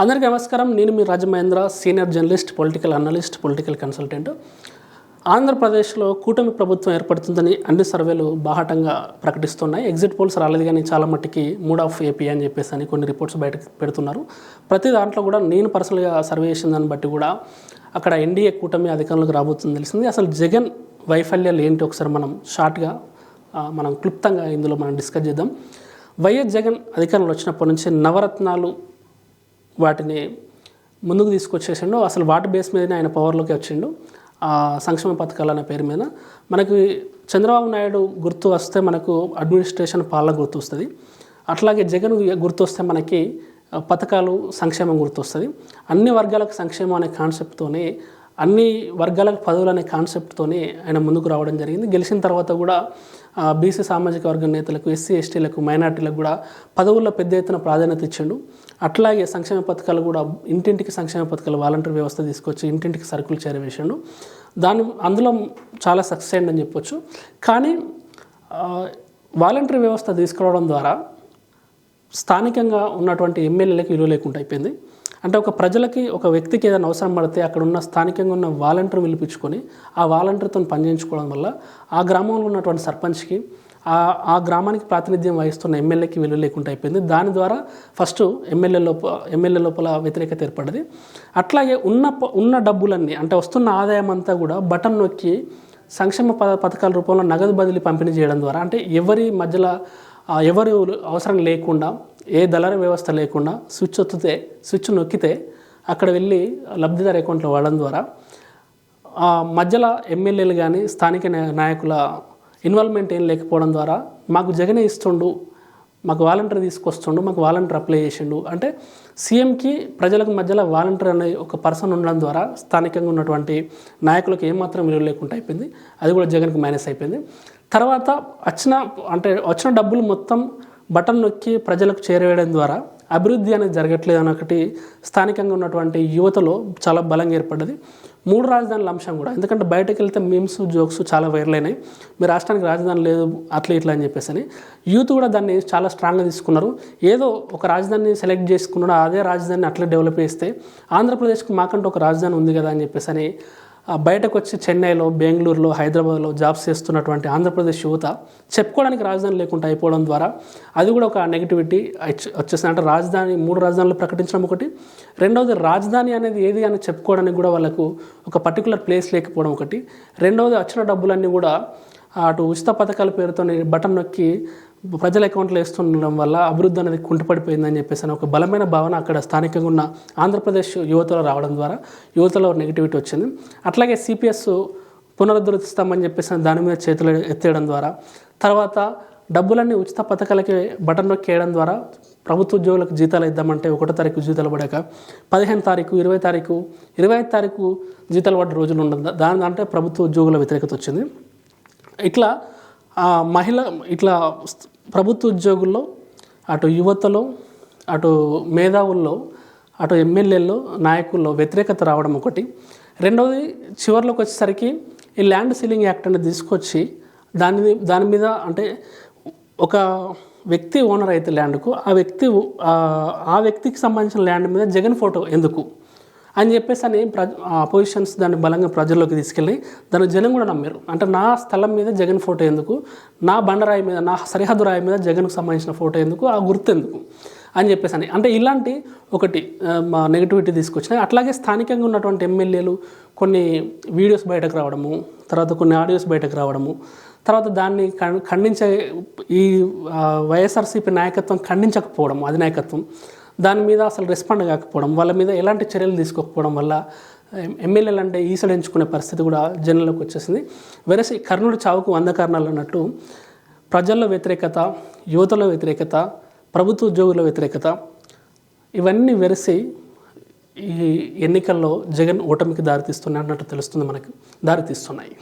అందరికీ నమస్కారం. నేను మీ Rajamahendra, senior journalist, political analyst, political consultant. ఆంధ్రప్రదేశ్లో కూటమి ప్రభుత్వం ఏర్పడుతుందని అన్ని సర్వేలు బాహాటంగా ప్రకటిస్తున్నాయి. ఎగ్జిట్ పోల్స్ రాలేదు కానీ చాలా మట్టికి మూడ్ ఆఫ్ ఏపీ అని చెప్పేసి అని కొన్ని రిపోర్ట్స్ బయటకు పెడుతున్నారు. ప్రతి దాంట్లో కూడా నేను పర్సనల్గా సర్వే చేసిన దాన్ని బట్టి కూడా అక్కడ ఎన్డీఏ కూటమి అధికారంలోకి రాబోతుందని తెలిసింది. అసలు జగన్ వైఫల్యాలు ఏంటి ఒకసారి మనం షార్ట్గా మనం క్లుప్తంగా ఇందులో మనం డిస్కస్ చేద్దాం. వైఎస్ జగన్ అధికారంలో వచ్చినప్పటి నుంచి నవరత్నాలు వాటిని ముందుకు తీసుకొచ్చేసిండు. అసలు వాటి బేస్ మీదనే ఆయన పవర్లోకి వచ్చిండు. సంక్షేమ పథకాలు అనే పేరు మీద మనకి చంద్రబాబు నాయుడు గుర్తు వస్తే మనకు అడ్మినిస్ట్రేషన్ పాలన గుర్తు వస్తుంది. అట్లాగే జగన్ గుర్తు వస్తే మనకి పథకాలు సంక్షేమం గుర్తు వస్తుంది. అన్ని వర్గాలకు సంక్షేమం అనే కాన్సెప్ట్తోనే, అన్ని వర్గాలకు పదవులు అనే కాన్సెప్ట్తోనే ఆయన ముందుకు రావడం జరిగింది. గెలిచిన తర్వాత కూడా బీసీ సామాజిక వర్గ నేతలకు, ఎస్సీ ఎస్టీలకు, మైనార్టీలకు కూడా పదవుల్లో పెద్ద ఎత్తున ప్రాధాన్యత ఇచ్చిండు. అట్లాగే సంక్షేమ పథకాలు కూడా ఇంటింటికి సంక్షేమ పథకాలు వాలంటీర్ వ్యవస్థ తీసుకొచ్చి ఇంటింటికి సరుకులు చేరవేసిండు. అందులో చాలా సక్సెస్ అయిందని చెప్పొచ్చు. కానీ వాలంటీర్ వ్యవస్థ తీసుకురావడం ద్వారా స్థానికంగా ఉన్నటువంటి ఎమ్మెల్యేలకు విలువ లేకుండా అయిపోయింది. అంటే ఒక ప్రజలకి, ఒక వ్యక్తికి ఏదైనా అవసరం పడితే అక్కడ ఉన్న స్థానికంగా ఉన్న వాలంటీర్ పిలిపించుకొని ఆ వాలంటీర్తో పనిచేయించుకోవడం వల్ల ఆ గ్రామంలో ఉన్నటువంటి సర్పంచ్కి, ఆ గ్రామానికి ప్రాతినిధ్యం వహిస్తున్న ఎమ్మెల్యేకి విలువ లేకుండా అయిపోయింది. దాని ద్వారా ఫస్ట్ ఎమ్మెల్యే లోపల వ్యతిరేకత ఏర్పడ్డది. అట్లాగే ఉన్న డబ్బులన్నీ, అంటే వస్తున్న ఆదాయం అంతా కూడా బటన్ నొక్కి సంక్షేమ పథకాల రూపంలో నగదు బదిలీ పంపిణీ చేయడం ద్వారా, అంటే ఎవరి మధ్యలో ఎవరు అవసరం లేకుండా, ఏ దళారీ వ్యవస్థ లేకుండా స్విచ్ నొక్కితే అక్కడ వెళ్ళి లబ్ధిదారు అకౌంట్లో వాడడం ద్వారా మధ్యలో ఎమ్మెల్యేలు కానీ స్థానిక నాయకుల ఇన్వాల్వ్మెంట్ ఏం లేకపోవడం ద్వారా మాకు జగనే ఇస్తుండు, మాకు వాలంటీర్ తీసుకొస్తుండు, మాకు వాలంటీర్ అప్లై చేసిండు, అంటే సీఎంకి ప్రజలకు మధ్యలో వాలంటీర్ అనే ఒక పర్సన్ ఉండడం ద్వారా స్థానికంగా ఉన్నటువంటి నాయకులకు ఏమాత్రం విలువ లేకుండా అయిపోయింది. అది కూడా జగన్కి మైనస్ అయిపోయింది. తర్వాత వచ్చిన డబ్బులు మొత్తం బటన్ నొక్కి ప్రజలకు చేరవేయడం ద్వారా అభివృద్ధి అనేది జరగట్లేదు అని ఒకటి స్థానికంగా ఉన్నటువంటి యువతలో చాలా బలంగా ఏర్పడ్డది. 3 రాజధానుల అంశం కూడా, ఎందుకంటే బయటకు వెళ్తే మీమ్స్, జోక్స్ చాలా వైరల్ అయినాయి. మీ రాష్ట్రానికి రాజధాని లేదు అట్లా ఇట్లా అని చెప్పేసి యూత్ కూడా దాన్ని చాలా స్ట్రాంగ్గా తీసుకున్నారు. ఏదో ఒక రాజధానిని సెలెక్ట్ చేసుకున్నాడు, అదే రాజధానిని అట్లా డెవలప్ చేస్తే ఆంధ్రప్రదేశ్కి మాకంటూ ఒక రాజధాని ఉంది కదా అని చెప్పేసి బయటకు వచ్చి చెన్నైలో, బెంగళూరులో, హైదరాబాద్లో జాబ్స్ చేస్తున్నటువంటి ఆంధ్రప్రదేశ్ యువత చెప్పుకోవడానికి రాజధాని లేకుండా అయిపోవడం ద్వారా అది కూడా ఒక నెగిటివిటీ వచ్చేసింది. అంటే 3 రాజధానులు ప్రకటించడం ఒకటి, రెండవది రాజధాని అనేది ఏది అని చెప్పుకోవడానికి కూడా వాళ్ళకు ఒక పర్టికులర్ ప్లేస్ లేకపోవడం ఒకటి, రెండవది వచ్చిన డబ్బులన్నీ కూడా అటు ఉచిత పథకాల పేరుతో బటన్ నొక్కి ప్రజల అకౌంట్లో వేస్తుండడం వల్ల అభివృద్ధి అనేది కుంటుపడిపోయిందని చెప్పేసి ఒక బలమైన భావన అక్కడ స్థానికంగా ఉన్న ఆంధ్రప్రదేశ్ యువతలో రావడం ద్వారా యువతలో నెగిటివిటీ వచ్చింది. అట్లాగే సిపిఎస్ పునరుద్ధరిస్తామని చెప్పేసి దాని మీద చేతులు ఎత్తేయడం ద్వారా, తర్వాత డబ్బులన్నీ ఉచిత పథకాలకి బటన్ నొక్కి వేయడం ద్వారా ప్రభుత్వ ఉద్యోగులకు జీతాలు ఇద్దామంటే 1వ తారీఖు జీతాలు పడాక 15వ తారీఖు, 20వ తారీఖు, 25వ తారీఖు జీతాలు పడ్డ రోజులు ఉండదు. అంటే ప్రభుత్వ ఉద్యోగుల వ్యతిరేకత వచ్చింది. ఇట్లా ప్రభుత్వ ఉద్యోగుల్లో, అటు యువతలో, అటు మేధావుల్లో, అటు ఎమ్మెల్యేల్లో, నాయకుల్లో వ్యతిరేకత రావడం ఒకటి, రెండవది చివరిలోకి వచ్చేసరికి ఈ ల్యాండ్ సీలింగ్ యాక్ట్ అనేది తీసుకొచ్చి దాని మీద, అంటే ఒక వ్యక్తి ఓనర్ అయితే ల్యాండ్కు, ఆ వ్యక్తికి సంబంధించిన ల్యాండ్ మీద జగన్ ఫోటో ఎందుకు అని చెప్పేసి అపోజిషన్స్ దాన్ని బలంగా ప్రజల్లోకి తీసుకెళ్ళి దాన్ని జనం కూడా నమ్మారు. అంటే నా స్థలం మీద జగన్ ఫోటో ఎందుకు, నా బండరాయి మీద, నా సరిహద్దు రాయి మీద జగన్కు సంబంధించిన ఫోటో ఎందుకు, ఆ గుర్తు ఎందుకు అని చెప్పేసి అంటే ఇలాంటి ఒకటి నెగిటివిటీ తీసుకొచ్చినాయి. అట్లాగే స్థానికంగా ఉన్నటువంటి ఎమ్మెల్యేలు కొన్ని వీడియోస్ బయటకు రావడము, తర్వాత కొన్ని ఆడియోస్ బయటకు రావడము, తర్వాత దాన్ని ఖండించే ఈ వైఎస్ఆర్సీపీ నాయకత్వం ఖండించకపోవడం, అధినాయకత్వం దాని మీద అసలు రెస్పాండ్ కాకపోవడం, వాళ్ళ మీద ఎలాంటి చర్యలు తీసుకోకపోవడం వల్ల ఎమ్మెల్యేలు అంటే ఈసడించుకునే పరిస్థితి కూడా జనంలోకి వచ్చేసింది. వెరసి కర్ణుడి చావుకు 100 కారణాలు అన్నట్టు ప్రజల్లో వ్యతిరేకత, యువతలో వ్యతిరేకత, ప్రభుత్వ ఉద్యోగుల వ్యతిరేకత, ఇవన్నీ వెరసి ఈ ఎన్నికల్లో జగన్ ఓటమికి దారితీస్తున్నట్టు తెలుస్తుంది, మనకి దారితీస్తున్నాయి.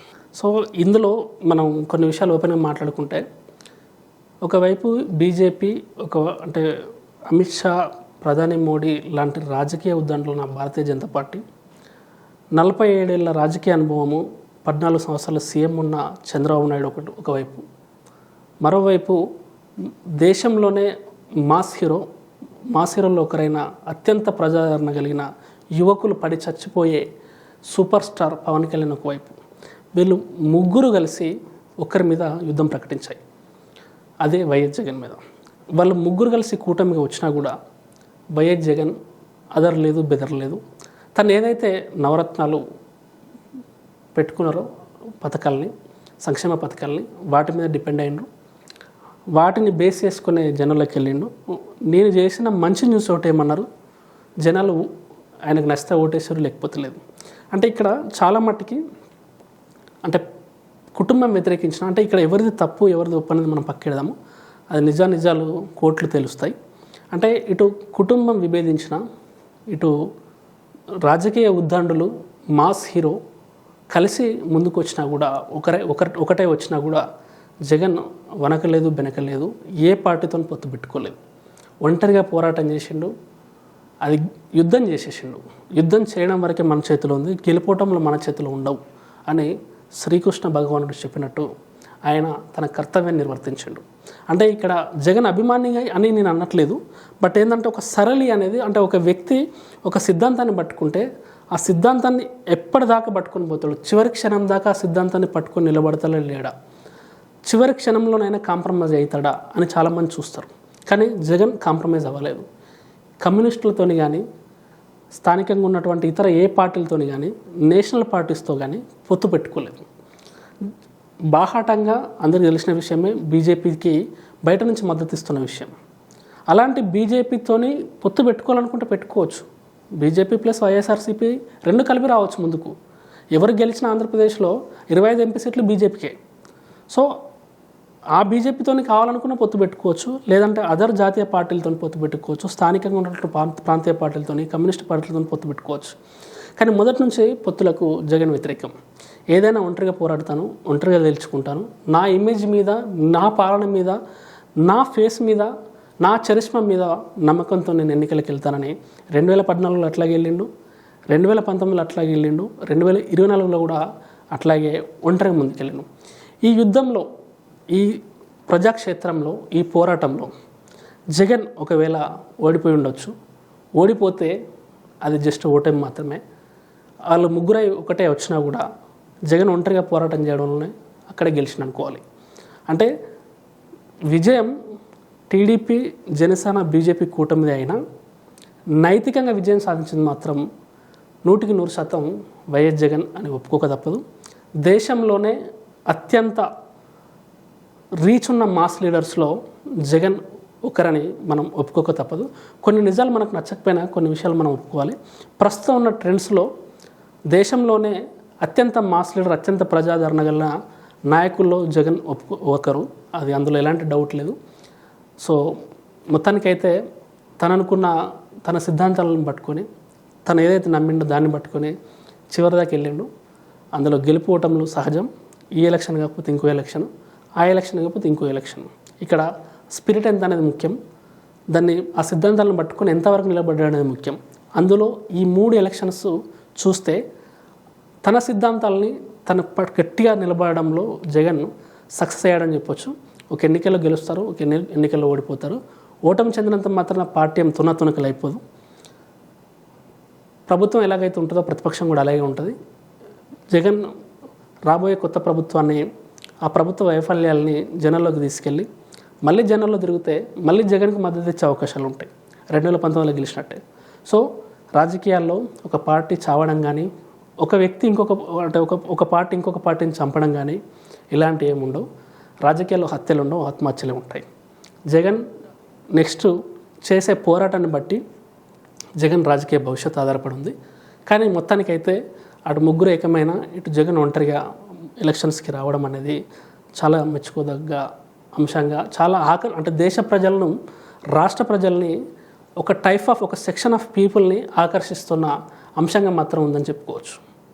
సో ఇందులో మనం కొన్ని విషయాలు ఓపెన్గా మాట్లాడుకుంటే, ఒకవైపు బీజేపీ, అంటే అమిత్ షా, ప్రధాని మోడీ లాంటి రాజకీయ ఉద్దండలు ఉన్న భారతీయ జనతా పార్టీ, 47 ఏళ్ల రాజకీయ అనుభవము, 14 సంవత్సరాల సీఎం ఉన్న చంద్రబాబు నాయుడు ఒకవైపు, మరోవైపు దేశంలోనే మాస్ హీరో మాస్ హీరోల్లో ఒకరైన అత్యంత ప్రజాదరణ కలిగిన యువకులు పడి చచ్చిపోయే సూపర్ స్టార్ పవన్ కళ్యాణ్ ఒకవైపు, వీళ్ళు ముగ్గురు కలిసి ఒకరి మీద యుద్ధం ప్రకటించాయి, అదే వైఎస్ జగన్ మీద. వాళ్ళు ముగ్గురు కలిసి కూటమిగా వచ్చినా కూడా వైఎస్ జగన్ అదరలేదు బెదరలేదు. తను ఏదైతే నవరత్నాలు పెట్టుకున్నారో పథకాలని, సంక్షేమ పథకాలని, వాటి మీద డిపెండ్ అయ్యిండు. వాటిని బేస్ చేసుకునే జనంలోకి వెళ్ళిండు. నేను చేసిన మంచి న్యూస్ ఒకటి ఏమన్నారు, జనాలు ఆయనకు నచ్చితే ఓటేసారు, లేకపోతే లేదు. అంటే ఇక్కడ చాలా మట్టుకి అంటే కుటుంబం వ్యతిరేకించిన, అంటే ఇక్కడ ఎవరిది తప్పు ఎవరిది ఒప్పు అనేది మనం పక్కెడదాము, అది నిజాలు కోర్టులు తెలుస్తాయి. అంటే ఇటు కుటుంబం విభేదించిన, ఇటు రాజకీయ ఉద్దండులు, మాస్ హీరో కలిసి ముందుకు వచ్చినా కూడా ఒకటే వచ్చినా కూడా జగన్ వనకలేదు బెనకలేదు, ఏ పార్టీతో పొత్తు పెట్టుకోలేదు, ఒంటరిగా పోరాటం చేసిండు. అది యుద్ధం చేసేసిండు. యుద్ధం చేయడం వరకే మన చేతిలో ఉంది, గెలుపోవటంలో మన చేతిలో ఉండవు అని శ్రీకృష్ణ భగవానుడు చెప్పినట్టు ఆయన తన కర్తవ్యాన్ని నిర్వర్తించిండు. అంటే ఇక్కడ జగన్ అభిమానిగా అని నేను అనట్లేదు, బట్ ఏంటంటే ఒక సరళి అనేది, అంటే ఒక వ్యక్తి ఒక సిద్ధాంతాన్ని పట్టుకుంటే ఆ సిద్ధాంతాన్ని ఎప్పటిదాకా పట్టుకొని పోతాడు, చివరి క్షణం దాకా ఆ సిద్ధాంతాన్ని పట్టుకొని నిలబడతాడా లేడా, చివరి క్షణంలోనైనా కాంప్రమైజ్ అవుతాడా అని చాలామంది చూస్తారు. కానీ జగన్ కాంప్రమైజ్ అవ్వలేదు. కమ్యూనిస్టులతోని కానీ, స్థానికంగా ఉన్నటువంటి ఇతర ఏ పార్టీలతోని కానీ, నేషనల్ పార్టీస్తో కానీ పొత్తు పెట్టుకోలేదు. బాహాటంగా అందరికీ తెలిసిన విషయమే బీజేపీకి బయట నుంచి మద్దతు ఇస్తున్న విషయం. అలాంటి బీజేపీతోని పొత్తు పెట్టుకోవాలనుకుంటే పెట్టుకోవచ్చు. బీజేపీ ప్లస్ వైఎస్ఆర్సీపీ రెండు కలిపి రావచ్చు ముందుకు. ఎవరు గెలిచిన ఆంధ్రప్రదేశ్లో 25 ఎంపీ సీట్లు బీజేపీకే. సో ఆ బీజేపీతోని కావాలనుకున్న పొత్తు పెట్టుకోవచ్చు, లేదంటే అదర్ జాతీయ పార్టీలతో పొత్తు పెట్టుకోవచ్చు, స్థానికంగా ఉన్నటువంటి ప్రాంతీయ పార్టీలతోని, కమ్యూనిస్ట్ పార్టీలతో పొత్తు పెట్టుకోవచ్చు. కానీ మొదటి నుంచి పొత్తులకు జగన్ వ్యతిరేకం. ఏదైనా ఒంటరిగా పోరాడతాను, ఒంటరిగా తెలుసుకుంటాను, నా ఇమేజ్ మీద, నా పాలన మీద, నా ఫేస్ మీద, నా చరిష్మా మీద నమ్మకంతో నేను ఎన్నికలకు వెళ్తానని 2014లో అట్లాగే వెళ్ళిండు, 2019లో అట్లాగే వెళ్ళిండు, 2024లో కూడా అట్లాగే ఒంటరిగా ముందుకెళ్ళిండు. ఈ యుద్ధంలో, ఈ ప్రజాక్షేత్రంలో, ఈ పోరాటంలో జగన్ ఒకవేళ ఓడిపోయి ఉండొచ్చు. ఓడిపోతే అది జస్ట్ ఓటమి మాత్రమే. వాళ్ళు ముగ్గురై ఒకటే వచ్చినా కూడా జగన్ ఒంటరిగా పోరాటం చేయడంలోనే అక్కడే గెలిచిన అనుకోవాలి. అంటే విజయం టీడీపీ, జనసేన, బీజేపీ కూటమిది అయినా నైతికంగా విజయం సాధించింది మాత్రం 100% వైఎస్ జగన్ అని ఒప్పుకోక తప్పదు. దేశంలోనే అత్యంత రీచ్ ఉన్న మాస్ లీడర్స్లో జగన్ ఒకరని మనం ఒప్పుకోక తప్పదు. కొన్ని నిజాలు మనకు నచ్చకపోయినా కొన్ని విషయాలు మనం ఒప్పుకోవాలి. ప్రస్తుతం ఉన్న ట్రెండ్స్లో దేశంలోనే అత్యంత మాస్ లీడర్, అత్యంత ప్రజాదరణ గల నాయకుల్లో జగన్ ఒకరు, అది అందులో ఎలాంటి డౌట్ లేదు. సో మొత్తానికైతే తననుకున్న తన సిద్ధాంతాలను పట్టుకొని, తను ఏదైతే నమ్మిండో దాన్ని పట్టుకొని చివరిదాకా వెళ్ళిండు. అందులో గెలుపోవటంలో సహజం. ఈ ఎలక్షన్ కాకపోతే ఇంకో ఎలక్షన్, ఆ ఎలక్షన్ కాకపోతే ఇంకో ఎలక్షన్. ఇక్కడ స్పిరిట్ ఎంత అనేది ముఖ్యం, దాన్ని ఆ సిద్ధాంతాలను పట్టుకొని ఎంతవరకు నిలబడ్డా అనేది ముఖ్యం. అందులో ఈ 3 ఎలక్షన్స్ చూస్తే తన సిద్ధాంతాలని తన గట్టిగా నిలబడడంలో జగన్ సక్సెస్ అయ్యాడని చెప్పొచ్చు. ఒక ఎన్నికల్లో గెలుస్తారు, ఒక ఎన్నికల్లో ఓడిపోతారు. ఓటమి చెందినంత మాత్రం పార్టీ ఏం తునకలు అయిపోదు. ప్రభుత్వం ఎలాగైతే ఉంటుందో ప్రతిపక్షం కూడా అలాగే ఉంటుంది. జగన్ రాబోయే కొత్త ప్రభుత్వాన్ని, ఆ ప్రభుత్వ వైఫల్యాలని జనాల్లోకి తీసుకెళ్ళి మళ్ళీ జనాల్లో తిరిగితే మళ్ళీ జగన్కి మద్దతు ఇచ్చే అవకాశాలు ఉంటాయి, 2019లో గెలిచినట్టే. సో రాజకీయాల్లో ఒక పార్టీ చావడం కానీ, ఒక వ్యక్తి ఒక పార్టీ ఇంకొక పార్టీని చంపడం కానీ ఇలాంటివి ఏముండవు. రాజకీయాల్లో హత్యలు ఉండవు, ఆత్మహత్యలే ఉంటాయి. జగన్ నెక్స్ట్ చేసే పోరాటాన్ని బట్టి జగన్ రాజకీయ భవిష్యత్తు ఆధారపడి ఉంది. కానీ మొత్తానికైతే అటు ముగ్గురు ఏకమైన, ఇటు జగన్ ఒంటరిగా ఎలక్షన్స్కి రావడం అనేది చాలా మెచ్చుకోదగ్గ అంశంగా, చాలా అంటే దేశ ప్రజలను, రాష్ట్ర ప్రజల్ని, ఒక సెక్షన్ ఆఫ్ పీపుల్ని ఆకర్షిస్తున్న అంశంగా మాత్రం ఉందని చెప్పుకోవచ్చు.